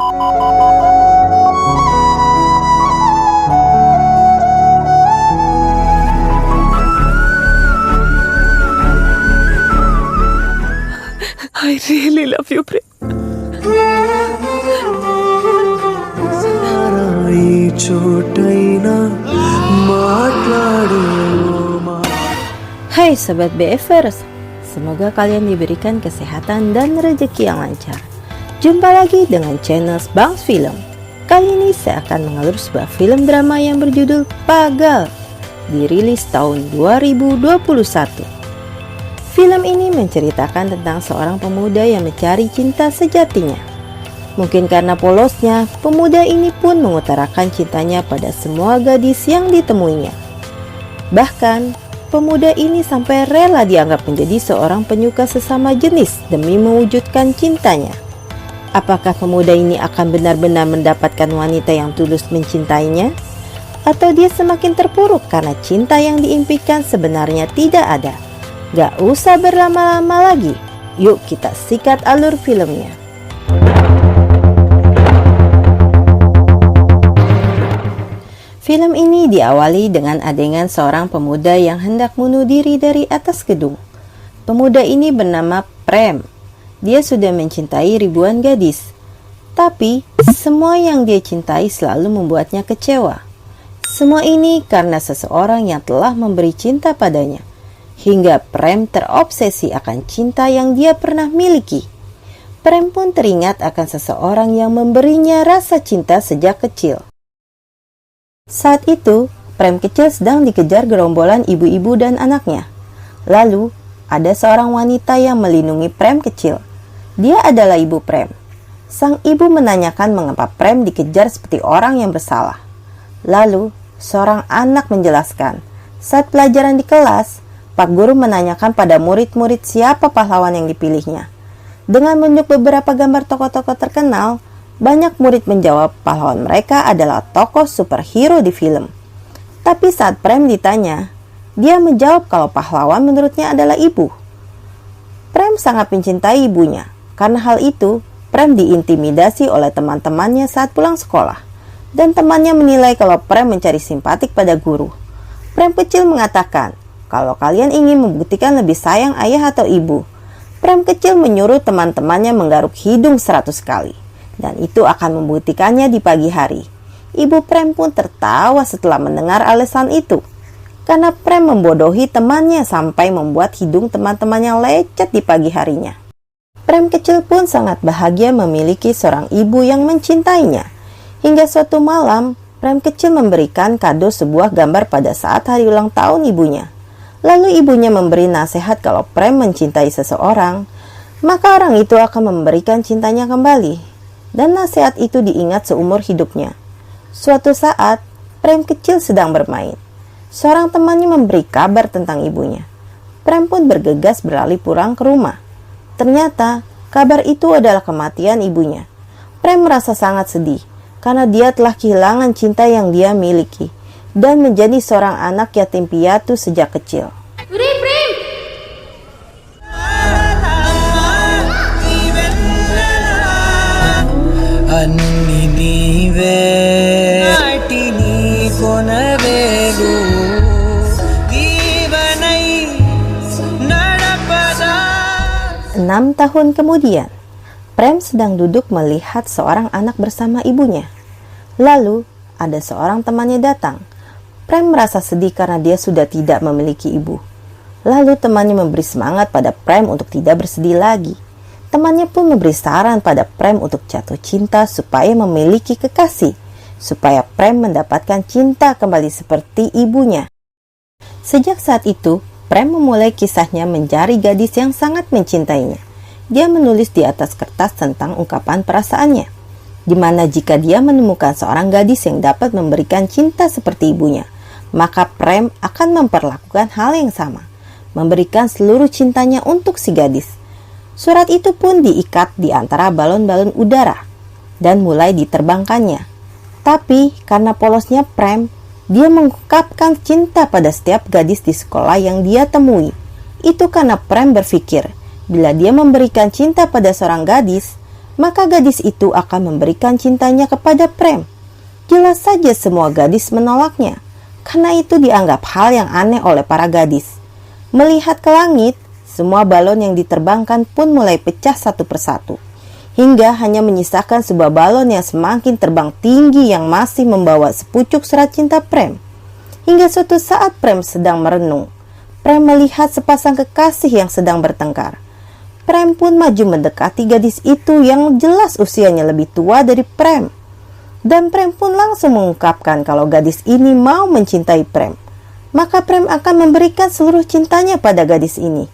I really love you, Prem. Hai Sobat BFers, semoga kalian diberikan kesehatan dan rezeki yang lancar. Jumpa lagi dengan channel Bangs Film. Kali ini saya akan mengalur sebuah film drama yang berjudul Pagal, dirilis tahun 2021. Film ini menceritakan tentang seorang pemuda yang mencari cinta sejatinya. Mungkin karena polosnya, pemuda ini pun mengutarakan cintanya pada semua gadis yang ditemuinya. Bahkan, pemuda ini sampai rela dianggap menjadi seorang penyuka sesama jenis demi mewujudkan cintanya. Apakah pemuda ini akan benar-benar mendapatkan wanita yang tulus mencintainya? Atau dia semakin terpuruk karena cinta yang diimpikan sebenarnya tidak ada? Gak usah berlama-lama lagi, yuk kita sikat alur filmnya. Film ini diawali dengan adegan seorang pemuda yang hendak bunuh diri dari atas gedung. Pemuda ini bernama Prem. Dia sudah mencintai ribuan gadis, tapi semua yang dia cintai selalu membuatnya kecewa. Semua ini karena seseorang yang telah memberi cinta padanya, hingga Prem terobsesi akan cinta yang dia pernah miliki. Prem pun teringat akan seseorang yang memberinya rasa cinta sejak kecil. Saat itu, Prem kecil sedang dikejar gerombolan ibu-ibu dan anaknya. Lalu, ada seorang wanita yang melindungi Prem kecil. Dia adalah ibu Prem. Sang ibu menanyakan mengapa Prem dikejar seperti orang yang bersalah. Lalu, seorang anak menjelaskan, saat pelajaran di kelas, Pak Guru menanyakan pada murid-murid siapa pahlawan yang dipilihnya. Dengan menunjuk beberapa gambar tokoh-tokoh terkenal, banyak murid menjawab pahlawan mereka adalah tokoh superhero di film. Tapi saat Prem ditanya, dia menjawab kalau pahlawan menurutnya adalah ibu. Prem sangat mencintai ibunya. Karena hal itu, Prem diintimidasi oleh teman-temannya saat pulang sekolah. Dan temannya menilai kalau Prem mencari simpatik pada guru. Prem kecil mengatakan, kalau kalian ingin membuktikan lebih sayang ayah atau ibu, Prem kecil menyuruh teman-temannya menggaruk hidung 100 kali. Dan itu akan membuktikannya di pagi hari. Ibu Prem pun tertawa setelah mendengar alasan itu. Karena Prem membodohi temannya sampai membuat hidung teman-temannya lecet di pagi harinya. Prem kecil pun sangat bahagia memiliki seorang ibu yang mencintainya. Hingga suatu malam, Prem kecil memberikan kado sebuah gambar pada saat hari ulang tahun ibunya. Lalu ibunya memberi nasihat kalau Prem mencintai seseorang, maka orang itu akan memberikan cintanya kembali. Dan nasihat itu diingat seumur hidupnya. Suatu saat, Prem kecil sedang bermain. Seorang temannya memberi kabar tentang ibunya. Prem pun bergegas beralih pulang ke rumah. Ternyata, kabar itu adalah kematian ibunya. Prem merasa sangat sedih, karena dia telah kehilangan cinta yang dia miliki, dan menjadi seorang anak yatim piatu sejak kecil. Enam tahun kemudian, Prem sedang duduk melihat seorang anak bersama ibunya. Lalu, ada seorang temannya datang. Prem merasa sedih karena dia sudah tidak memiliki ibu. Lalu temannya memberi semangat pada Prem untuk tidak bersedih lagi. Temannya pun memberi saran pada Prem untuk jatuh cinta supaya memiliki kekasih, supaya Prem mendapatkan cinta kembali seperti ibunya. Sejak saat itu, Prem memulai kisahnya mencari gadis yang sangat mencintainya. Dia menulis di atas kertas tentang ungkapan perasaannya, di mana jika dia menemukan seorang gadis yang dapat memberikan cinta seperti ibunya, maka Prem akan memperlakukan hal yang sama, memberikan seluruh cintanya untuk si gadis. Surat itu pun diikat di antara balon-balon udara dan mulai diterbangkannya. Tapi karena polosnya Prem, dia mengungkapkan cinta pada setiap gadis di sekolah yang dia temui. Itu karena Prem berpikir, bila dia memberikan cinta pada seorang gadis, maka gadis itu akan memberikan cintanya kepada Prem. Jelas saja semua gadis menolaknya, karena itu dianggap hal yang aneh oleh para gadis. Melihat ke langit, semua balon yang diterbangkan pun mulai pecah satu persatu, hingga hanya menyisakan sebuah balon yang semakin terbang tinggi yang masih membawa sepucuk surat cinta Prem. Hingga suatu saat Prem sedang merenung, Prem melihat sepasang kekasih yang sedang bertengkar. Prem pun maju mendekati gadis itu yang jelas usianya lebih tua dari Prem. Dan Prem pun langsung mengungkapkan kalau gadis ini mau mencintai Prem. Maka Prem akan memberikan seluruh cintanya pada gadis ini.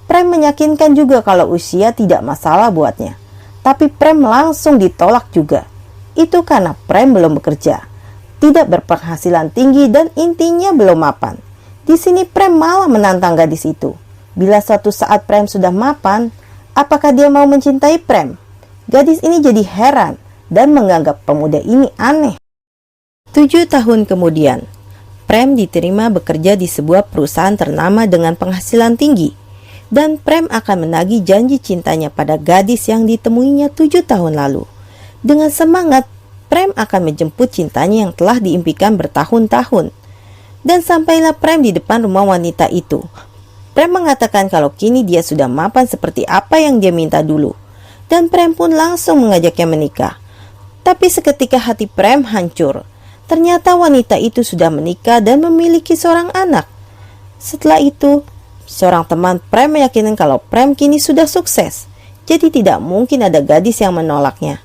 Prem meyakinkan juga kalau usia tidak masalah buatnya. Tapi Prem langsung ditolak juga. Itu karena Prem belum bekerja, tidak berpenghasilan tinggi dan intinya belum mapan. Di sini Prem malah menantang gadis itu. Bila suatu saat Prem sudah mapan, apakah dia mau mencintai Prem? Gadis ini jadi heran dan menganggap pemuda ini aneh. 7 tahun kemudian, Prem diterima bekerja di sebuah perusahaan ternama dengan penghasilan tinggi. Dan Prem akan menagih janji cintanya pada gadis yang ditemuinya 7 tahun lalu. Dengan semangat, Prem akan menjemput cintanya yang telah diimpikan bertahun-tahun. Dan sampailah Prem di depan rumah wanita itu. Prem mengatakan kalau kini dia sudah mapan seperti apa yang dia minta dulu. Dan Prem pun langsung mengajaknya menikah. Tapi seketika hati Prem hancur. Ternyata wanita itu sudah menikah dan memiliki seorang anak. Setelah itu, seorang teman Prem meyakinkan kalau Prem kini sudah sukses. Jadi tidak mungkin ada gadis yang menolaknya.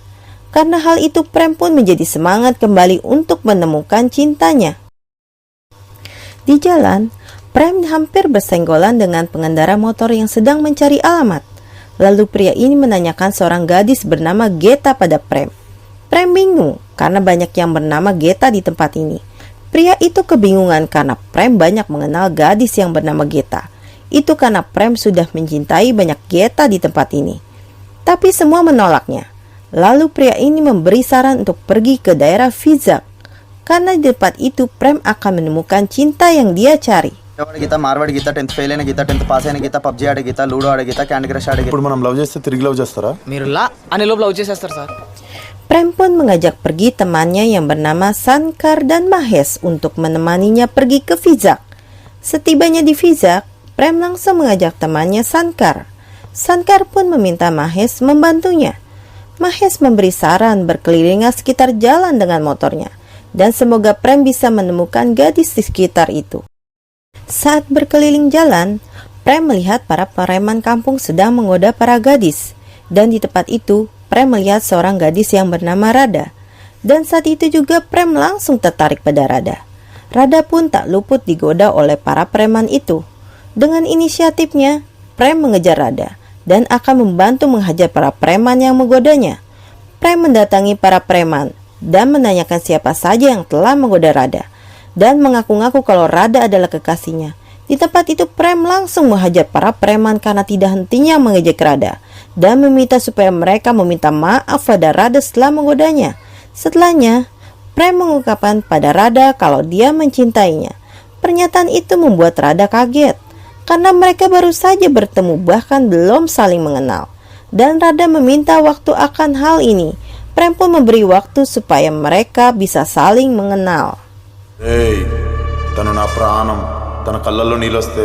Karena hal itu Prem pun menjadi semangat kembali untuk menemukan cintanya. Di jalan, Prem hampir bersenggolan dengan pengendara motor yang sedang mencari alamat. Lalu pria ini menanyakan seorang gadis bernama Geta pada Prem. Prem bingung karena banyak yang bernama Geta di tempat ini. Pria itu kebingungan karena Prem banyak mengenal gadis yang bernama Geta. Itu karena Prem sudah mencintai banyak Geta di tempat ini. Tapi semua menolaknya. Lalu pria ini memberi saran untuk pergi ke daerah Vizag. Karena di tempat itu Prem akan menemukan cinta yang dia cari. Gita మార్వాడి Gita 10th fail అయిన గీత 10th pass అయిన గీత పబ్జీ ఆడే గీత లూడో ఆడే గీత candy crush ఆడే గీత ఇప్పుడు మనం లవ్ చేస్తే తిరిగి లవ్ చేస్తారా మీరు లా అనే లోపు లవ్ చేసేస్తారు sir. Prem pun mengajak pergi temannya yang bernama Sankar dan Mahesh untuk menemaninya pergi ke Vizag. Setibanya di Vizag, Prem langsung mengajak temannya Sankar. Sankar pun meminta Mahesh membantunya. Mahesh memberi saran berkelilingan sekitar jalan dengan motornya, dan semoga Prem bisa menemukan gadis di sekitar itu. Saat berkeliling jalan, Prem melihat para preman kampung sedang menggoda para gadis. Dan di tempat itu, Prem melihat seorang gadis yang bernama Rada. Dan saat itu juga Prem langsung tertarik pada Rada. Rada pun tak luput digoda oleh para preman itu. Dengan inisiatifnya, Prem mengejar Rada dan akan membantu menghajar para preman yang menggodanya. Prem mendatangi para preman dan menanyakan siapa saja yang telah menggoda Rada. Dan mengaku-ngaku kalau Rada adalah kekasihnya. Di tempat itu Prem langsung menghajar para preman karena tidak hentinya mengejek Rada. Dan meminta supaya mereka meminta maaf pada Rada setelah menggodanya. Setelahnya, Prem mengungkapkan pada Rada kalau dia mencintainya. Pernyataan itu membuat Rada kaget. Karena mereka baru saja bertemu bahkan belum saling mengenal. Dan Rada meminta waktu akan hal ini. Prem pun memberi waktu supaya mereka bisa saling mengenal. తను నా ప్రాణం తన కళ్ళల్లో నీళ్ళొస్తే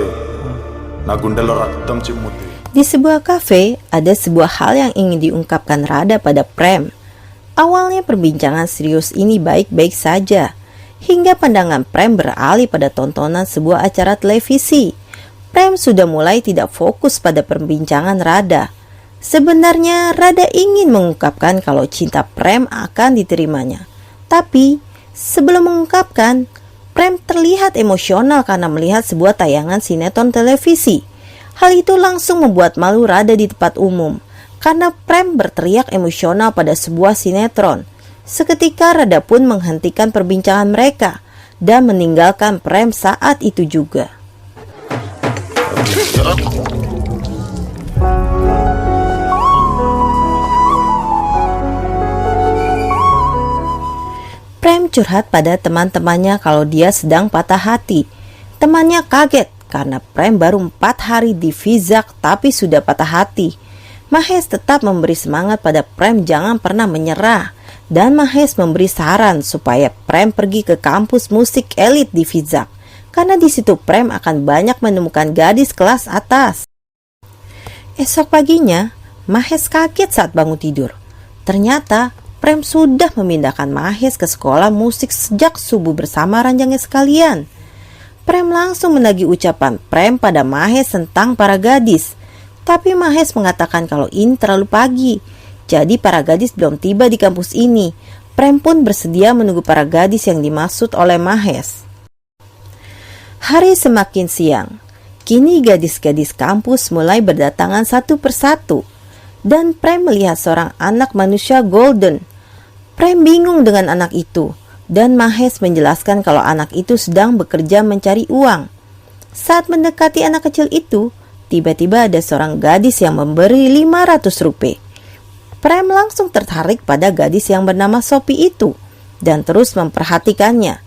నా గుండెల్లో రక్తం చిమ్ముద్ది. Di sebuah kafe, ada sebuah hal yang ingin diungkapkan Rada pada Prem. Awalnya perbincangan serius ini baik-baik saja, hingga pandangan Prem beralih pada tontonan sebuah acara televisi. Prem sudah mulai tidak fokus pada perbincangan Rada. Sebenarnya Rada ingin mengungkapkan kalau cinta Prem akan diterimanya. Tapi sebelum mengungkapkan, Prem terlihat emosional karena melihat sebuah tayangan sinetron televisi. Hal itu langsung membuat malu Rada di tempat umum, karena Prem berteriak emosional pada sebuah sinetron. Seketika Rada pun menghentikan perbincangan mereka dan meninggalkan Prem saat itu juga. Prem curhat pada teman-temannya kalau dia sedang patah hati. Temannya kaget karena Prem baru 4 hari di Vizag tapi sudah patah hati. Mahes tetap memberi semangat pada Prem jangan pernah menyerah, dan Mahes memberi saran supaya Prem pergi ke kampus musik elit di Vizag, karena di situ Prem akan banyak menemukan gadis kelas atas. Esok paginya, Mahes kaget saat bangun tidur. Ternyata Prem sudah memindahkan Mahes ke sekolah musik sejak subuh bersama ranjangnya sekalian. Prem langsung menagih ucapan Prem pada Mahes tentang para gadis. Tapi Mahes mengatakan kalau ini terlalu pagi, jadi para gadis belum tiba di kampus ini. Prem pun bersedia menunggu para gadis yang dimaksud oleh Mahes. Hari semakin siang. Kini gadis-gadis kampus mulai berdatangan satu persatu. Dan Prem melihat seorang anak manusia golden. Prem bingung dengan anak itu. Dan Mahes menjelaskan kalau anak itu sedang bekerja mencari uang. Saat mendekati anak kecil itu, tiba-tiba ada seorang gadis yang memberi 500 rupiah. Prem langsung tertarik pada gadis yang bernama Sophie itu dan terus memperhatikannya.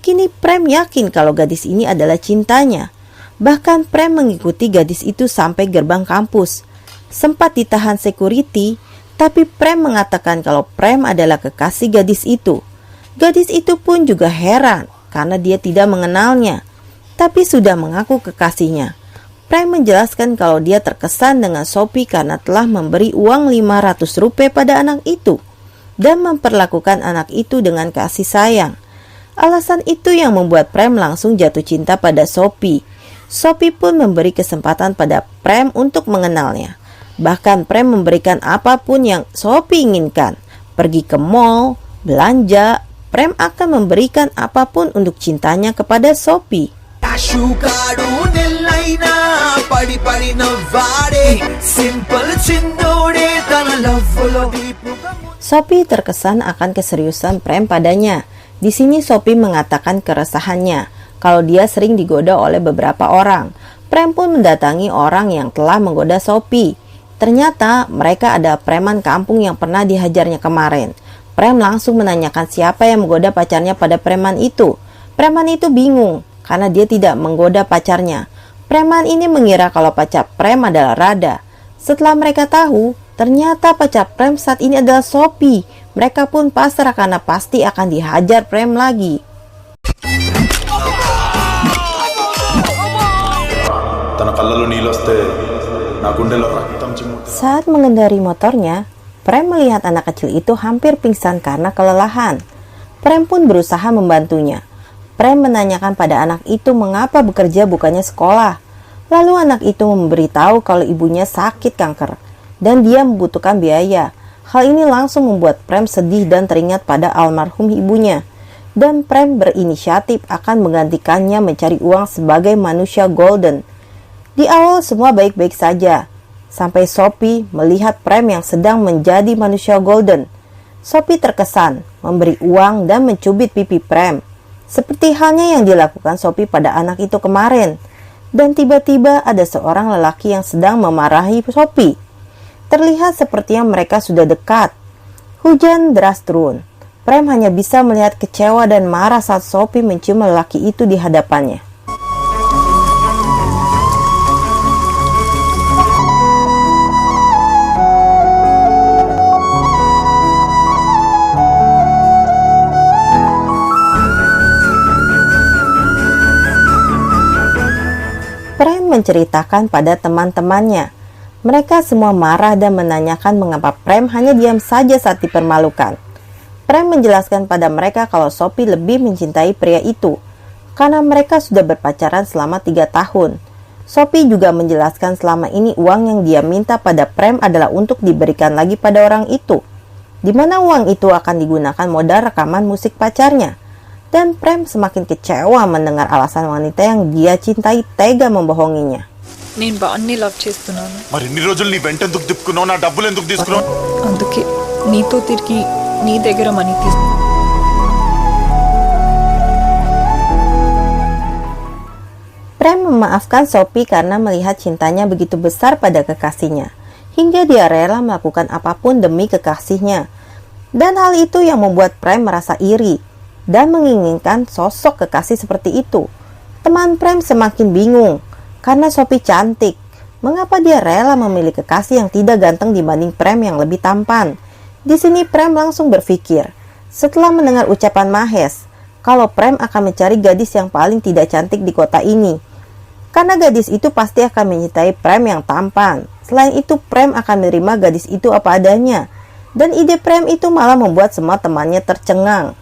Kini Prem yakin kalau gadis ini adalah cintanya. Bahkan Prem mengikuti gadis itu sampai gerbang kampus. Sempat ditahan security, tapi Prem mengatakan kalau Prem adalah kekasih gadis itu. Gadis itu pun juga heran karena dia tidak mengenalnya, tapi sudah mengaku kekasihnya. Prem menjelaskan kalau dia terkesan dengan Sophie karena telah memberi uang 500 rupiah pada anak itu dan memperlakukan anak itu dengan kasih sayang. Alasan itu yang membuat Prem langsung jatuh cinta pada Sophie. Sophie pun memberi kesempatan pada Prem untuk mengenalnya. Bahkan Prem memberikan apapun yang Sophie inginkan. Pergi ke mall, belanja, Prem akan memberikan apapun untuk cintanya kepada Sophie. Sophie terkesan akan keseriusan Prem padanya. Di sini Sophie mengatakan keresahannya kalau dia sering digoda oleh beberapa orang. Prem pun mendatangi orang yang telah menggoda Sophie. Ternyata mereka ada preman kampung yang pernah dihajarnya kemarin. Prem langsung menanyakan siapa yang menggoda pacarnya pada preman itu. Preman itu bingung karena dia tidak menggoda pacarnya. Preman ini mengira kalau pacar Prem adalah Radha. Setelah mereka tahu, ternyata pacar Prem saat ini adalah Sophie. Mereka pun pasrah karena pasti akan dihajar Prem lagi. Saat mengendari motornya, Prem melihat anak kecil itu hampir pingsan karena kelelahan. Prem pun berusaha membantunya. Prem menanyakan pada anak itu mengapa bekerja bukannya sekolah. Lalu anak itu memberitahu kalau ibunya sakit kanker dan dia membutuhkan biaya. Hal ini langsung membuat Prem sedih dan teringat pada almarhum ibunya. Dan Prem berinisiatif akan menggantikannya mencari uang sebagai manusia golden. Di awal semua baik-baik saja, sampai Sophie melihat Prem yang sedang menjadi manusia golden. Sophie terkesan, memberi uang dan mencubit pipi Prem. Seperti halnya yang dilakukan Sophie pada anak itu kemarin. Dan tiba-tiba ada seorang lelaki yang sedang memarahi Sophie. Terlihat sepertinya mereka sudah dekat. Hujan deras turun. Prem hanya bisa melihat kecewa dan marah saat Sophie mencium lelaki itu di hadapannya. Prem menceritakan pada teman-temannya. Mereka semua marah dan menanyakan mengapa Prem hanya diam saja saat dipermalukan. Prem menjelaskan pada mereka kalau Sophie lebih mencintai pria itu, karena mereka sudah berpacaran selama 3 tahun. Sophie juga menjelaskan selama ini uang yang dia minta pada Prem adalah untuk diberikan lagi pada orang itu, di mana uang itu akan digunakan modal rekaman musik pacarnya. Dan Prem semakin kecewa mendengar alasan wanita yang dia cintai tega membohonginya. నేను బాన్ని లవ్ చేస్తున్నాను మరి ఇన్ని రోజులు నీ వెంట ఎందుకు తిప్పుకున్నావు నా డబ్బులు ఎందుకు తీసుకున్నావు అందుకే నీతో తిరిగి నీ దగ్గర money Prem memaafkan Sophie karena melihat cintanya begitu besar pada kekasihnya, hingga dia rela melakukan apapun demi kekasihnya. Dan hal itu yang membuat Prem merasa iri dan menginginkan sosok kekasih seperti itu. Teman Prem semakin bingung karena Sophie cantik, Mengapa dia rela memilih kekasih yang tidak ganteng dibanding Prem yang lebih tampan? Di sini Prem langsung berpikir, setelah mendengar ucapan Mahes, kalau Prem akan mencari gadis yang paling tidak cantik di kota ini. Karena gadis itu pasti akan mencintai Prem yang tampan. Selain itu, Prem akan menerima gadis itu apa adanya. Dan ide Prem itu malah membuat semua temannya tercengang.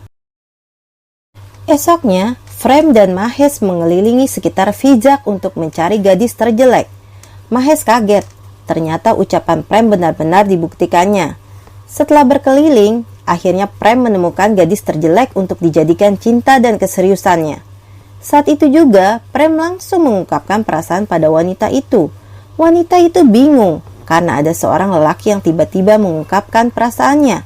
Esoknya, Prem dan Mahes mengelilingi sekitar Vizak untuk mencari gadis terjelek. Mahes kaget, ternyata ucapan Prem benar-benar dibuktikannya. Setelah berkeliling, akhirnya Prem menemukan gadis terjelek untuk dijadikan cinta dan keseriusannya. Saat itu juga, Prem langsung mengungkapkan perasaan pada wanita itu. Wanita itu bingung, karena ada seorang lelaki yang tiba-tiba mengungkapkan perasaannya.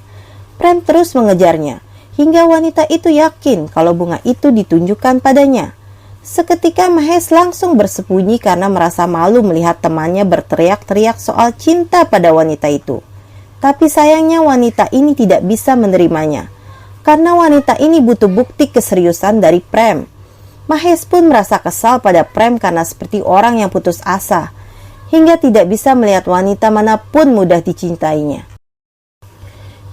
Prem terus mengejarnya, hingga wanita itu yakin kalau bunga itu ditunjukkan padanya. Seketika Mahes langsung bersembunyi karena merasa malu melihat temannya berteriak-teriak soal cinta pada wanita itu. Tapi sayangnya wanita ini tidak bisa menerimanya, karena wanita ini butuh bukti keseriusan dari Prem. Mahes pun merasa kesal pada Prem karena seperti orang yang putus asa, hingga tidak bisa melihat wanita manapun mudah dicintainya.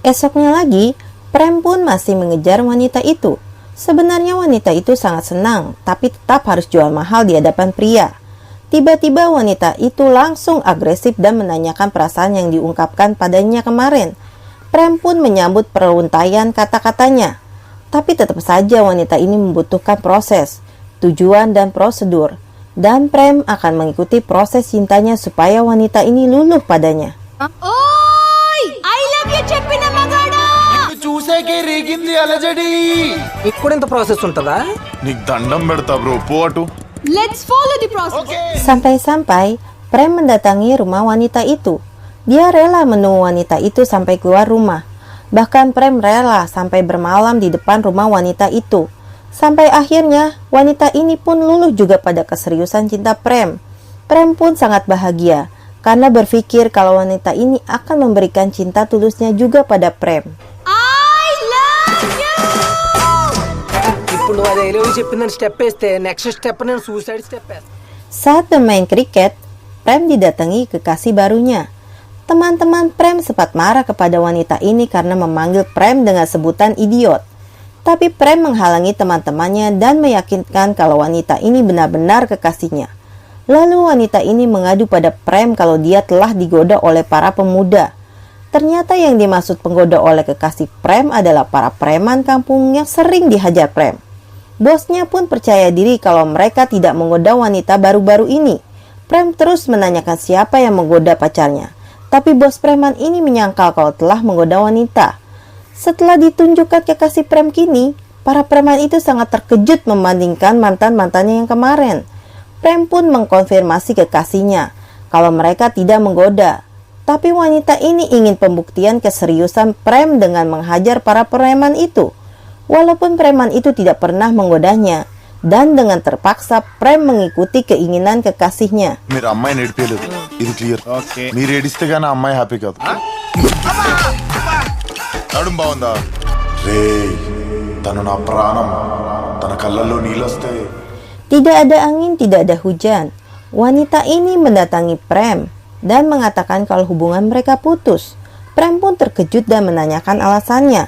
Esoknya lagi, Prem pun masih mengejar wanita itu. Sebenarnya wanita itu sangat senang, tapi tetap harus jual mahal di hadapan pria. Tiba-tiba wanita itu langsung agresif dan menanyakan perasaan yang diungkapkan padanya kemarin. Prem pun menyambut peruntaian kata-katanya. Tapi tetap saja wanita ini membutuhkan proses, tujuan dan prosedur. Dan Prem akan mengikuti proses cintanya supaya wanita ini luluh padanya. Oi! I love you చెప్పిన మగాడా చూసేకే రేగింది అలజడి. మీకు కూడా ఇంత ప్రాసెస్ ఉంటుందా? నీకు దండం పెడతా బ్రో, పో అటు. Let's follow the process. Sampai-sampai Prem mendatangi rumah wanita itu. Dia rela menunggu wanita itu sampai keluar rumah. Bahkan Prem rela sampai bermalam di depan rumah wanita itu. Sampai akhirnya wanita ini pun luluh juga pada keseriusan cinta Prem. Prem pun sangat bahagia karena berpikir kalau wanita ini akan memberikan cinta tulusnya juga pada Prem. I love you. ఇప్పుడు నువ్వు అది ఎలివి చెప్పిందని స్టెప్ వేస్తే next step నేను suicide step వేస్తాను. Saat bermain kriket, Prem didatangi kekasih barunya. Teman-teman Prem sempat marah kepada wanita ini karena memanggil Prem dengan sebutan idiot. Tapi Prem menghalangi teman-temannya dan meyakinkan kalau wanita ini benar-benar kekasihnya. Lalu wanita ini mengadu pada Prem kalau dia telah digoda oleh para pemuda. Ternyata yang dimaksud penggoda oleh kekasih Prem adalah para preman kampung yang sering dihajar Prem. Bosnya pun percaya diri kalau mereka tidak menggoda wanita baru-baru ini. Prem terus menanyakan siapa yang menggoda pacarnya. Tapi bos preman ini menyangkal kalau telah menggoda wanita. Setelah ditunjukkan kekasih Prem kini, para preman itu sangat terkejut membandingkan mantan-mantannya yang kemarin. Prem pun mengkonfirmasi kekasihnya kalau mereka tidak menggoda. Tapi wanita ini ingin pembuktian keseriusan Prem dengan menghajar para preman itu. Walaupun preman itu tidak pernah menggodanya, dan dengan terpaksa Prem mengikuti keinginan kekasihnya. మీరు అమ్మాయిని ఏడిపేయలేదు, ఇది క్లియర్. మీరు ఏడిస్తే గానీ ఆ అమ్మాయి హ్యాపీ కాదు. నడుం బాగుందా రే, తను నా ప్రాణం, తన కళ్ళల్లో నీళ్ళొస్తే. Tidak ada angin, tidak ada hujan. Wanita ini mendatangi Prem dan mengatakan kalau hubungan mereka putus. Prem pun terkejut dan menanyakan alasannya.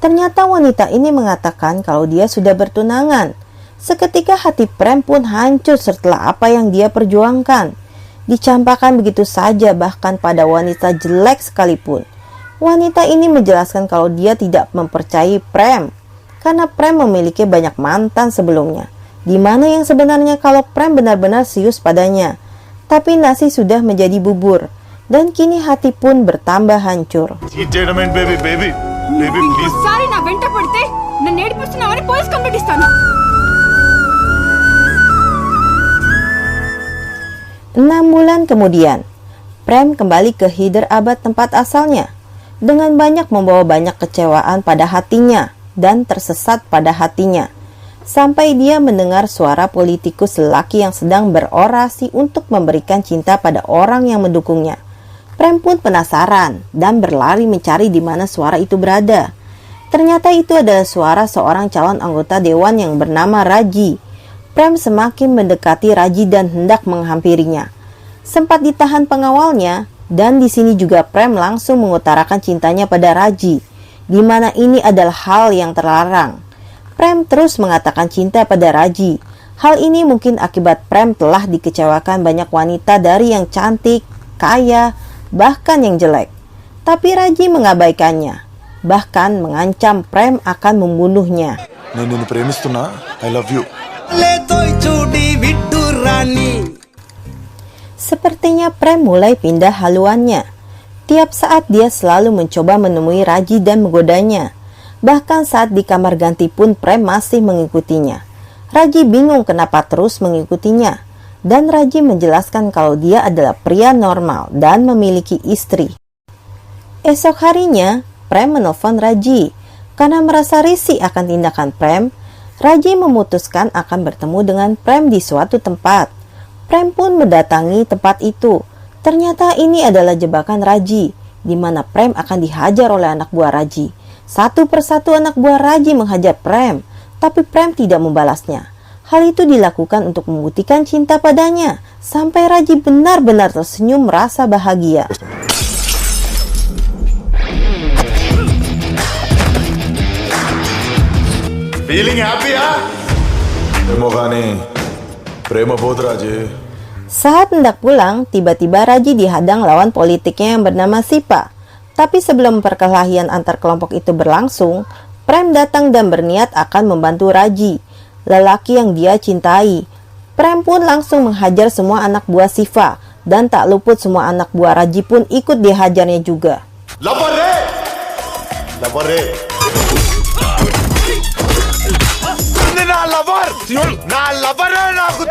Ternyata wanita ini mengatakan kalau dia sudah bertunangan. Seketika hati Prem pun hancur setelah apa yang dia perjuangkan. Dicampakkan begitu saja bahkan pada wanita jelek sekalipun. Wanita ini menjelaskan kalau dia tidak mempercayai Prem karena Prem memiliki banyak mantan sebelumnya. Di mana yang sebenarnya kalau Prem benar-benar serius padanya. Tapi nasi sudah menjadi bubur dan kini hati pun bertambah hancur. ఇంకోసారి నా వెంట పడితే నన్ను ఏడిపిస్తున్నావని police complaint ఇస్తాను. 6 bulan kemudian, Prem kembali ke Hyderabad tempat asalnya. Dengan banyak membawa banyak kecewaan pada hatinya dan tersesat pada hatinya. Sampai dia mendengar suara politikus lelaki yang sedang berorasi untuk memberikan cinta pada orang yang mendukungnya. Prem pun penasaran dan berlari mencari di mana suara itu berada. Ternyata itu adalah suara seorang calon anggota dewan yang bernama Raji. Prem semakin mendekati Raji dan hendak menghampirinya. Sempat ditahan pengawalnya, dan di sini juga Prem langsung mengutarakan cintanya pada Raji, di mana ini adalah hal yang terlarang. Prem terus mengatakan cinta pada Raji. Hal ini mungkin akibat Prem telah dikecewakan banyak wanita dari yang cantik, kaya, bahkan yang jelek. Tapi Raji mengabaikannya, bahkan mengancam Prem akan membunuhnya. నేను నిన్ను ప్రేమిస్తున్నా I love you Sepertinya Prem mulai pindah haluannya. Tiap saat dia selalu mencoba menemui Raji dan menggodanya. Bahkan saat di kamar ganti pun Prem masih mengikutinya. Raji bingung kenapa terus mengikutinya. Dan Raji menjelaskan kalau dia adalah pria normal dan memiliki istri. Esok harinya, Prem menelpon Raji. Karena merasa risih akan tindakan Prem, Raji memutuskan akan bertemu dengan Prem di suatu tempat. Prem pun mendatangi tempat itu. Ternyata ini adalah jebakan Raji, di mana Prem akan dihajar oleh anak buah Raji. Satu persatu anak buah Raji menghajar Prem, tapi Prem tidak membalasnya. Hal itu dilakukan untuk membuktikan cinta padanya, sampai Raji benar-benar tersenyum merasa bahagia. Feeling హ్యాపీయా ఏమో కానీ ప్రేమ పోదు రాజీ. Saat hendak pulang, tiba-tiba Raji dihadang lawan politiknya yang bernama Sipa. Tapi sebelum perkelahian antar kelompok itu berlangsung, Prem datang dan berniat akan membantu Raji, lelaki yang dia cintai. Prem pun langsung menghajar semua anak buah Siva, dan tak luput semua anak buah Raji pun ikut dihajarnya juga. లవరే లవరే నా లవర్ నా లవరే నాకు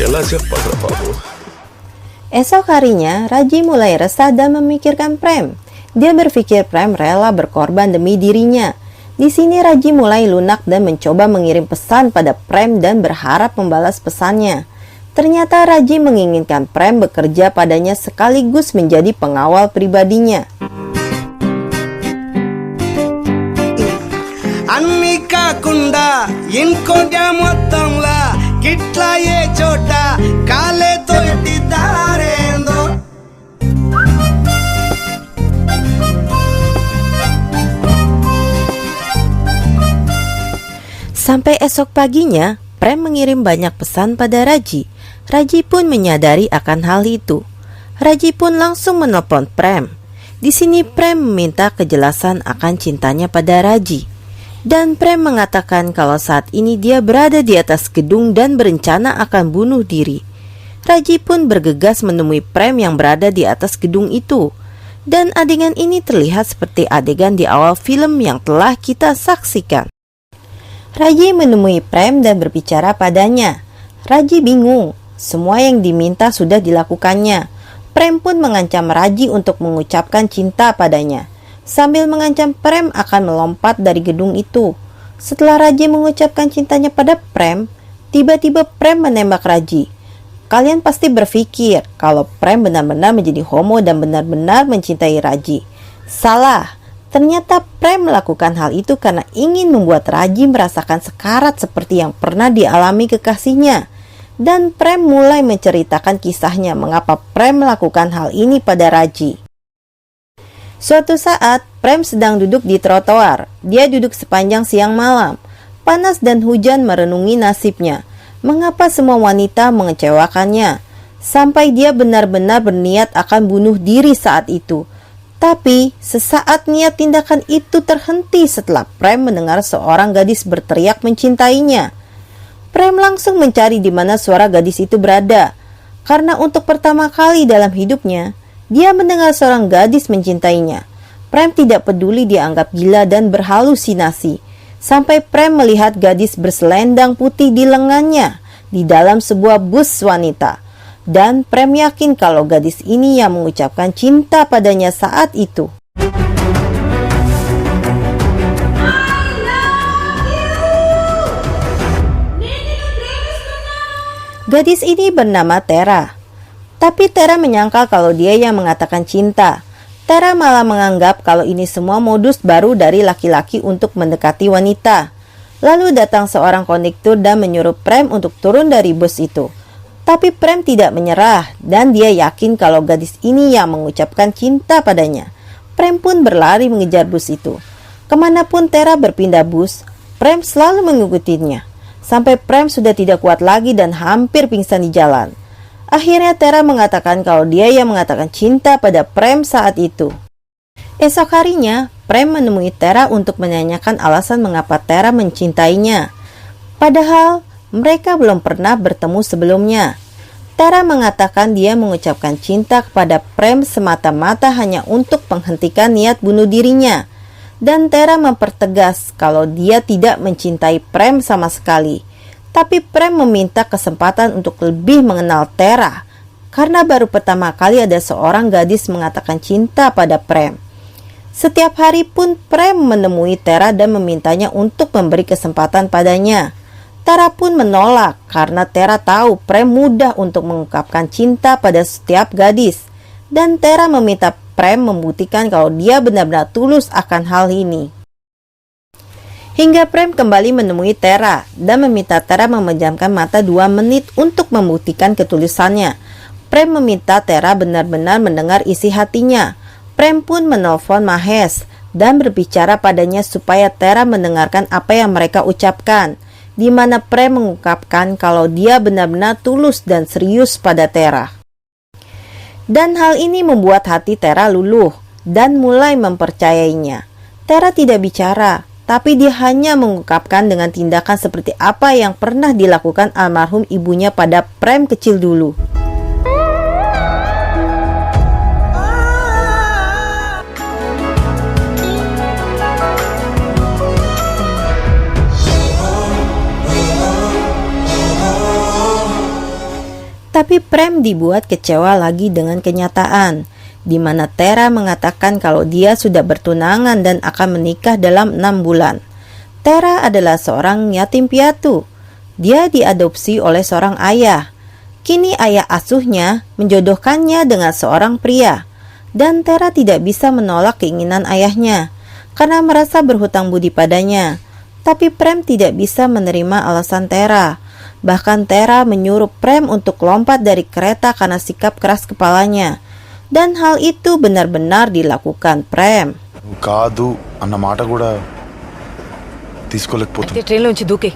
ఎలా చెప్పాలి బాబు. Esok harinya, Raji mulai resah dan memikirkan Prem. Dia berpikir Prem rela berkorban demi dirinya. Di sini Raji mulai lunak dan mencoba mengirim pesan pada Prem dan berharap membalas pesannya. Ternyata Raji menginginkan Prem bekerja padanya sekaligus menjadi pengawal pribadinya. అన్ని కాకుండా ఇంకొంచెం మొత్తంలా గిట్లా ఏ చోట కాలేతో ఎట్టిదారేందో. Sampai esok paginya, Prem mengirim banyak pesan pada Raji. Raji pun menyadari akan hal itu. Raji pun langsung menelpon Prem. Di sini Prem meminta kejelasan akan cintanya pada Raji. Dan Prem mengatakan kalau saat ini dia berada di atas gedung dan berencana akan bunuh diri. Raji pun bergegas menemui Prem yang berada di atas gedung itu. Dan adegan ini terlihat seperti adegan di awal film yang telah kita saksikan. Raji menemui Prem dan berbicara padanya. Raji bingung, semua yang diminta sudah dilakukannya. Prem pun mengancam Raji untuk mengucapkan cinta padanya, sambil mengancam Prem akan melompat dari gedung itu. Setelah Raji mengucapkan cintanya pada Prem, tiba-tiba Prem menembak Raji. Kalian pasti berpikir kalau Prem benar-benar menjadi homo dan benar-benar mencintai Raji. Salah. Ternyata Prem melakukan hal itu karena ingin membuat Raji merasakan sekarat seperti yang pernah dialami kekasihnya. Dan Prem mulai menceritakan kisahnya mengapa Prem melakukan hal ini pada Raji. Suatu saat, Prem sedang duduk di trotoar. Dia duduk sepanjang siang malam. Panas dan hujan merenungi nasibnya. Mengapa semua wanita mengecewakannya? Sampai dia benar-benar berniat akan bunuh diri saat itu. Tapi, sesaat niat tindakan itu terhenti setelah Prem mendengar seorang gadis berteriak mencintainya. Prem langsung mencari di mana suara gadis itu berada. Karena untuk pertama kali dalam hidupnya, dia mendengar seorang gadis mencintainya. Prem tidak peduli dianggap gila dan berhalusinasi. Sampai Prem melihat gadis berselendang putih di lengannya di dalam sebuah bus wanita. Dan Prem yakin kalau gadis ini yang mengucapkan cinta padanya saat itu. Gadis ini bernama Tera. Tapi Tera menyangkal kalau dia yang mengatakan cinta. Tera malah menganggap kalau ini semua modus baru dari laki-laki untuk mendekati wanita. Lalu datang seorang kondektur dan menyuruh Prem untuk turun dari bus itu. Tapi Prem tidak menyerah dan dia yakin kalau gadis ini yang mengucapkan cinta padanya. Prem pun berlari mengejar bus itu. Kemanapun Tera berpindah bus, Prem selalu mengikutinya. Sampai Prem sudah tidak kuat lagi dan hampir pingsan di jalan. Akhirnya Tera mengatakan kalau dia yang mengatakan cinta pada Prem saat itu. Esok harinya, Prem menemui Tera untuk menanyakan alasan mengapa Tera mencintainya. Padahal, mereka belum pernah bertemu sebelumnya. Tera mengatakan dia mengucapkan cinta kepada Prem semata-mata hanya untuk menghentikan niat bunuh dirinya. Dan Tera mempertegas kalau dia tidak mencintai Prem sama sekali. Tapi Prem meminta kesempatan untuk lebih mengenal Tera. Karena baru pertama kali ada seorang gadis mengatakan cinta pada Prem. Setiap hari pun Prem menemui Tera dan memintanya untuk memberi kesempatan padanya. Tera pun menolak karena Tera tahu Prem mudah untuk mengungkapkan cinta pada setiap gadis. Dan Tera meminta Prem membuktikan kalau dia benar-benar tulus akan hal ini. Hingga Prem kembali menemui Tera dan meminta Tera memejamkan mata 2 menit untuk membuktikan ketulusannya. Prem meminta Tera benar-benar mendengar isi hatinya. Prem pun menelpon Mahesh dan berbicara padanya supaya Tera mendengarkan apa yang mereka ucapkan, di mana Prem mengungkapkan kalau dia benar-benar tulus dan serius pada Tera. Dan hal ini membuat hati Tera luluh dan mulai mempercayainya. Tera tidak bicara, tapi dia hanya mengungkapkan dengan tindakan seperti apa yang pernah dilakukan almarhum ibunya pada Prem kecil dulu. Tapi Prem dibuat kecewa lagi dengan kenyataan, di mana Tera mengatakan kalau dia sudah bertunangan dan akan menikah dalam 6 bulan. Tera adalah seorang yatim piatu. Dia diadopsi oleh seorang ayah. Kini ayah asuhnya menjodohkannya dengan seorang pria. Dan Tera tidak bisa menolak keinginan ayahnya, karena merasa berhutang budi padanya. Tapi Prem tidak bisa menerima alasan Tera. Bahkan Tera menyuruh Prem untuk lompat dari kereta karena sikap keras kepalanya. Dan hal itu benar-benar dilakukan Prem. కాదు అన్న మాట కూడా తీసుకోలేకపోతుంది. ట్రైన్లోంచి దూకే.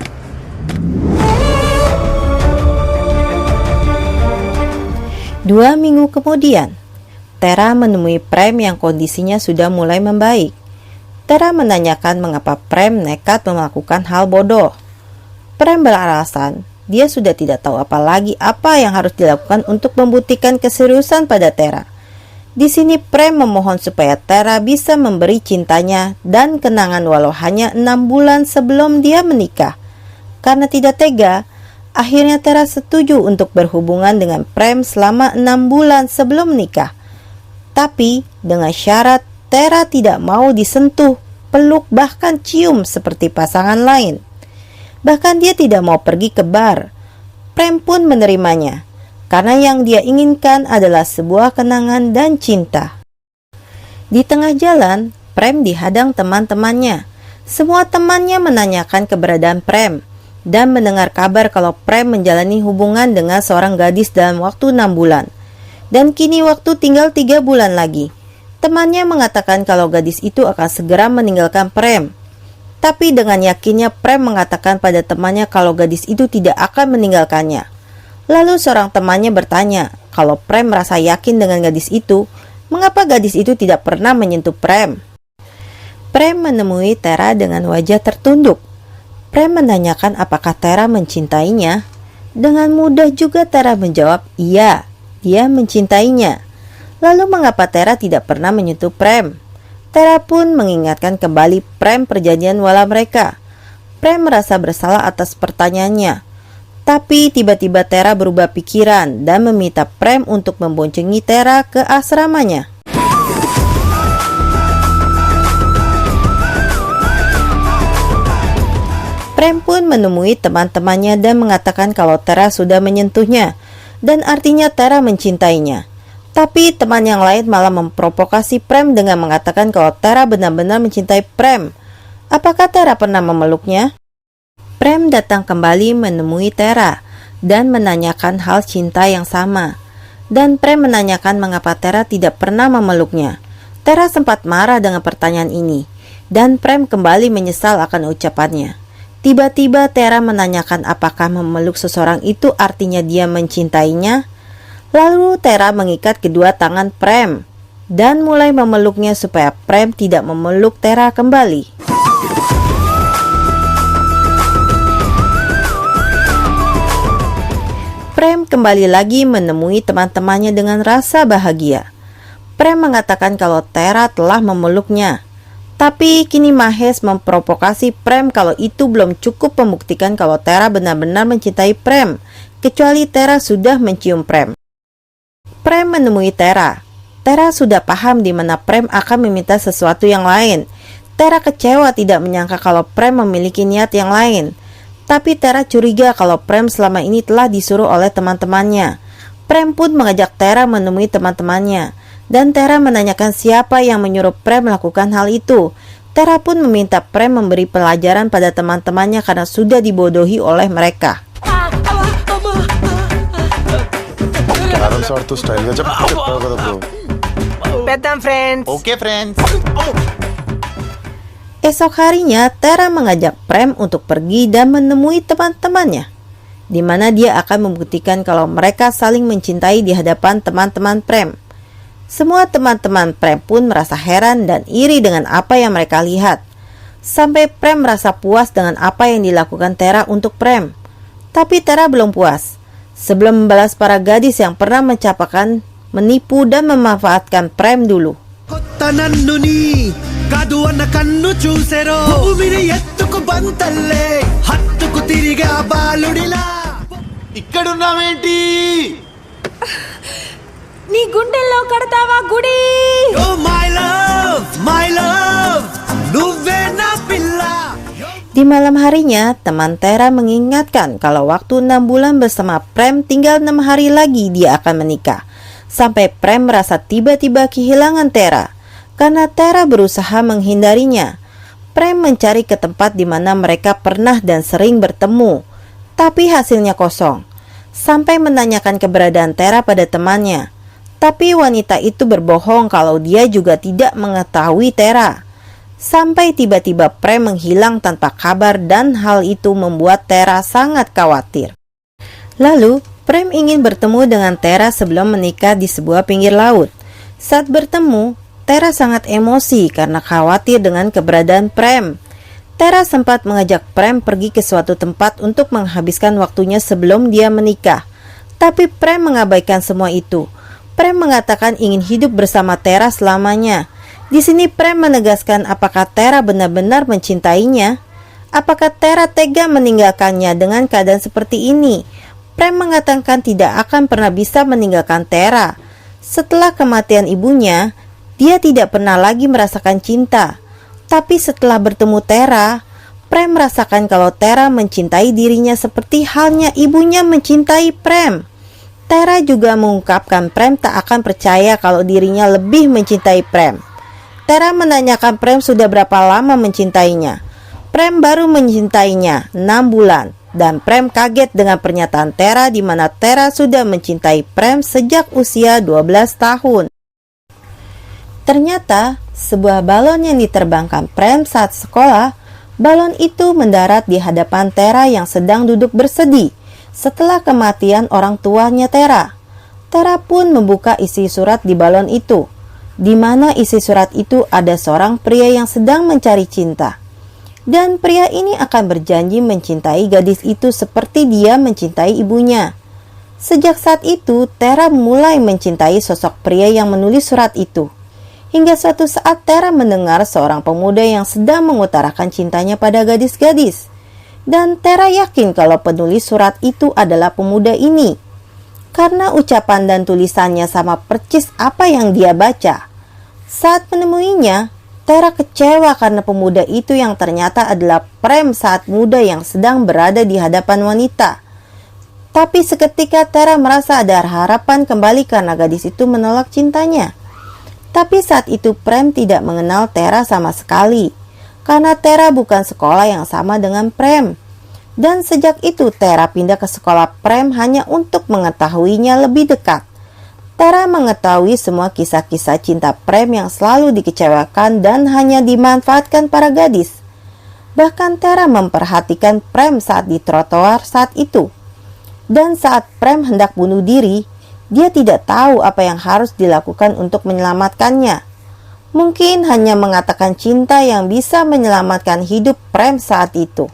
Dua minggu kemudian, Tera menemui Prem yang kondisinya sudah mulai membaik. Tera menanyakan mengapa Prem nekat melakukan hal bodoh. Prem beralasan dia sudah tidak tahu apa yang harus dilakukan untuk membuktikan keseriusan pada Tera. Di sini Prem memohon supaya Tera bisa memberi cintanya dan kenangan walau hanya 6 bulan sebelum dia menikah. Karena tidak tega, akhirnya Tera setuju untuk berhubungan dengan Prem selama 6 bulan sebelum menikah. Tapi dengan syarat Tera tidak mau disentuh, peluk, bahkan cium seperti pasangan lain. Bahkan dia tidak mau pergi ke bar. Prem pun menerimanya, karena yang dia inginkan adalah sebuah kenangan dan cinta. Di tengah jalan, Prem dihadang teman-temannya. Semua temannya menanyakan keberadaan Prem, dan mendengar kabar kalau Prem menjalani hubungan dengan seorang gadis dalam waktu 6 bulan. Dan kini waktu tinggal 3 bulan lagi. Temannya mengatakan kalau gadis itu akan segera meninggalkan Prem. Tapi dengan yakinnya Prem mengatakan pada temannya kalau gadis itu tidak akan meninggalkannya. Lalu seorang temannya bertanya kalau Prem merasa yakin dengan gadis itu, mengapa gadis itu tidak pernah menyentuh Prem? Prem menemui Tera dengan wajah tertunduk. Prem menanyakan apakah Tera mencintainya. Dengan mudah juga Tera menjawab iya, dia mencintainya. Lalu mengapa Tera tidak pernah menyentuh Prem? Tera pun mengingatkan kembali Prem perjanjian wala mereka. Prem merasa bersalah atas pertanyaannya. Tapi tiba-tiba Tera berubah pikiran dan meminta Prem untuk memboncengi Tera ke asramanya. Prem pun menemui teman-temannya dan mengatakan kalau Tera sudah menyentuhnya dan artinya Tera mencintainya. Tapi teman yang lain malah memprovokasi Prem dengan mengatakan kalau Tera benar-benar mencintai Prem. Apakah Tera pernah memeluknya? Prem datang kembali menemui Tera dan menanyakan hal cinta yang sama. Dan Prem menanyakan mengapa Tera tidak pernah memeluknya. Tera sempat marah dengan pertanyaan ini, dan Prem kembali menyesal akan ucapannya. Tiba-tiba Tera menanyakan apakah memeluk seseorang itu artinya dia mencintainya. Lalu Tera mengikat kedua tangan Prem dan mulai memeluknya supaya Prem tidak memeluk Tera kembali. Prem kembali lagi menemui teman-temannya dengan rasa bahagia. Prem mengatakan kalau Tera telah memeluknya. Tapi kini Mahesh memprovokasi Prem kalau itu belum cukup membuktikan kalau Tera benar-benar mencintai Prem, kecuali Tera sudah mencium Prem. Prem menemui Tera. Tera sudah paham di mana Prem akan meminta sesuatu yang lain. Tera kecewa tidak menyangka kalau Prem memiliki niat yang lain. Tapi Tera curiga kalau Prem selama ini telah disuruh oleh teman-temannya. Prem pun mengajak Tera menemui teman-temannya. Dan Tera menanyakan siapa yang menyuruh Prem melakukan hal itu. Tera pun meminta Prem memberi pelajaran pada teman-temannya karena sudah dibodohi oleh mereka. Carroms ఆడుతూ స్టైల్గా చెప్పావు కదా బ్రో. పెద్దాం friends. Okay friends. Esok harinya, Tera mengajak Prem untuk pergi dan menemui teman-temannya, di mana dia akan membuktikan kalau mereka saling mencintai di hadapan teman-teman Prem. Semua teman-teman Prem pun merasa heran dan iri dengan apa yang mereka lihat. Sampai Prem merasa puas dengan apa yang dilakukan Tera untuk Prem. Tapi Tera belum puas. Sebelum membalas para gadis yang pernah mencapakan, menipu dan memanfaatkan Prem dulu. కొత్త నన్నుని కాదు అన్న కన్ను చూసెరో భూమిని ఎత్తుకు బంతల్లే హత్తుకు తిరిగా బాలుడిలా ఇక్కడున్నావేంటి? నీ గుండెల్లో కడతావా గుడి? ఓ మై లవ్ నువ్వే నా పిల్ల. Di malam harinya, teman Tera mengingatkan kalau waktu 6 bulan bersama Prem tinggal 6 hari lagi dia akan menikah. Sampai Prem merasa tiba-tiba kehilangan Tera karena Tera berusaha menghindarinya. Prem mencari ke tempat di mana mereka pernah dan sering bertemu, tapi hasilnya kosong. Sampai menanyakan keberadaan Tera pada temannya. Tapi wanita itu berbohong kalau dia juga tidak mengetahui Tera. Sampai tiba-tiba Prem menghilang tanpa kabar dan hal itu membuat Tera sangat khawatir. Lalu, Prem ingin bertemu dengan Tera sebelum menikah di sebuah pinggir laut. Saat bertemu, Tera sangat emosi karena khawatir dengan keberadaan Prem. Tera sempat mengajak Prem pergi ke suatu tempat untuk menghabiskan waktunya sebelum dia menikah. Tapi Prem mengabaikan semua itu. Prem mengatakan ingin hidup bersama Tera selamanya. Di sini Prem menegaskan apakah Tera benar-benar mencintainya. Apakah Tera tega meninggalkannya dengan keadaan seperti ini? Prem mengatakan tidak akan pernah bisa meninggalkan Tera. Setelah kematian ibunya, dia tidak pernah lagi merasakan cinta. Tapi setelah bertemu Tera, Prem merasakan kalau Tera mencintai dirinya seperti halnya ibunya mencintai Prem. Tera juga mengungkapkan Prem tak akan percaya kalau dirinya lebih mencintai Prem. Tera menanyakan Prem sudah berapa lama mencintainya. Prem baru mencintainya 6 bulan. Dan Prem kaget dengan pernyataan Tera di mana Tera sudah mencintai Prem sejak usia 12 tahun. Ternyata, sebuah balon yang diterbangkan Prem saat sekolah, balon itu mendarat di hadapan Tera yang sedang duduk bersedih setelah kematian orang tuanya Tera. Tera pun membuka isi surat di balon itu, di mana isi surat itu ada seorang pria yang sedang mencari cinta. Dan pria ini akan berjanji mencintai gadis itu seperti dia mencintai ibunya. Sejak saat itu, Tera mulai mencintai sosok pria yang menulis surat itu. Hingga suatu saat Tera mendengar seorang pemuda yang sedang mengutarakan cintanya pada gadis-gadis. Dan Tera yakin kalau penulis surat itu adalah pemuda ini. Karena ucapan dan tulisannya sama persis apa yang dia baca. Saat menemuinya, Tera kecewa karena pemuda itu yang ternyata adalah Prem saat muda yang sedang berada di hadapan wanita. Tapi seketika Tera merasa ada harapan kembali karena gadis itu menolak cintanya. Tapi saat itu Prem tidak mengenal Tera sama sekali, karena Tera bukan sekolah yang sama dengan Prem. Dan sejak itu Tera pindah ke sekolah Prem hanya untuk mengetahuinya lebih dekat. Tera mengetahui semua kisah-kisah cinta Prem yang selalu dikecewakan dan hanya dimanfaatkan para gadis. Bahkan Tera memperhatikan Prem saat di trotoar saat itu. Dan saat Prem hendak bunuh diri, dia tidak tahu apa yang harus dilakukan untuk menyelamatkannya. Mungkin hanya mengatakan cinta yang bisa menyelamatkan hidup Prem saat itu.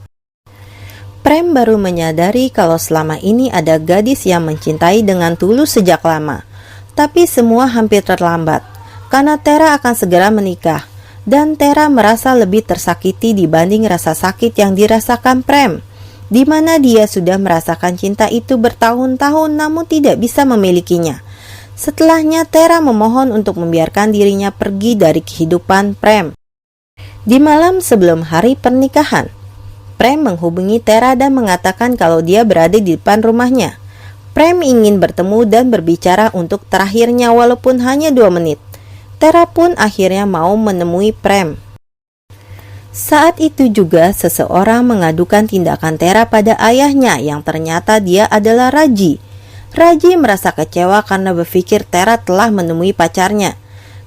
Prem baru menyadari kalau selama ini ada gadis yang mencintai dengan tulus sejak lama. Tapi semua hampir terlambat, karena Tera akan segera menikah, dan Tera merasa lebih tersakiti dibanding rasa sakit yang dirasakan Prem, di mana dia sudah merasakan cinta itu bertahun-tahun namun tidak bisa memilikinya. Setelahnya Tera memohon untuk membiarkan dirinya pergi dari kehidupan Prem. Di malam sebelum hari pernikahan, Prem menghubungi Tera dan mengatakan kalau dia berada di depan rumahnya. Prem ingin bertemu dan berbicara untuk terakhirnya walaupun hanya 2 menit. Tera pun akhirnya mau menemui Prem. Saat itu juga seseorang mengadukan tindakan Tera pada ayahnya yang ternyata dia adalah Raji. Raji merasa kecewa karena berpikir Tera telah menemui pacarnya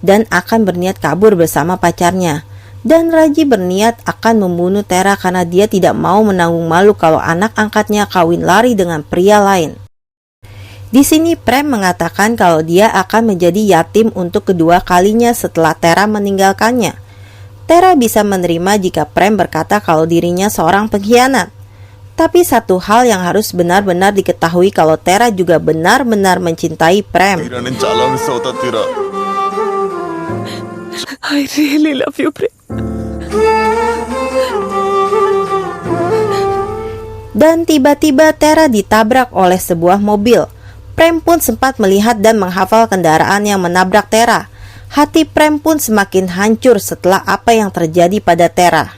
dan akan berniat kabur bersama pacarnya. Dan Raji berniat akan membunuh Tera karena dia tidak mau menanggung malu kalau anak angkatnya kawin lari dengan pria lain. Di sini Prem mengatakan kalau dia akan menjadi yatim untuk kedua kalinya setelah Tera meninggalkannya. Tera bisa menerima jika Prem berkata kalau dirinya seorang pengkhianat. Tapi satu hal yang harus benar-benar diketahui kalau Tera juga benar-benar mencintai Prem. I really love you, Prem. Dan tiba-tiba Tera ditabrak oleh sebuah mobil. Prem pun sempat melihat dan menghafal kendaraan yang menabrak Tera. Hati Prem pun semakin hancur setelah apa yang terjadi pada Tera.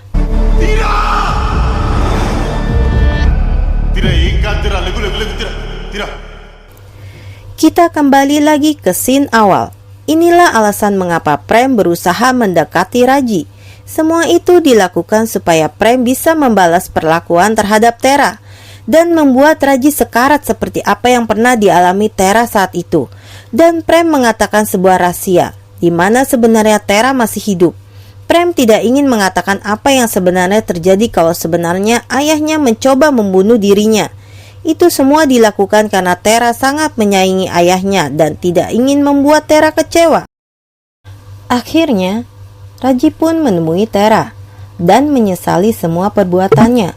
Kita kembali lagi ke scene awal. Inilah alasan mengapa Prem berusaha mendekati Raji. Semua itu dilakukan supaya Prem bisa membalas perlakuan terhadap Tera dan membuat Raji sekarat seperti apa yang pernah dialami Tera saat itu. Dan Prem mengatakan sebuah rahasia, di mana sebenarnya Tera masih hidup. Prem tidak ingin mengatakan apa yang sebenarnya terjadi kalau sebenarnya ayahnya mencoba membunuh dirinya. Itu semua dilakukan karena Tera sangat menyayangi ayahnya dan tidak ingin membuat Tera kecewa. Akhirnya, Raji pun menemui Tera dan menyesali semua perbuatannya,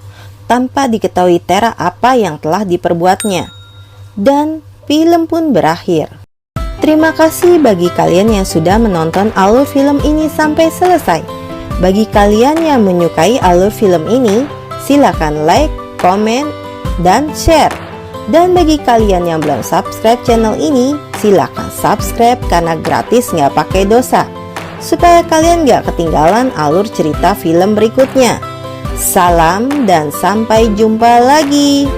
tanpa diketahui Tera apa yang telah diperbuatnya. Dan film pun berakhir. Terima kasih bagi kalian yang sudah menonton alur film ini sampai selesai. Bagi kalian yang menyukai alur film ini, silakan like, komen, dan share. Dan bagi kalian yang belum subscribe channel ini, silakan subscribe karena gratis nggak pakai dosa, supaya kalian nggak ketinggalan alur cerita film berikutnya. Salam dan sampai jumpa lagi.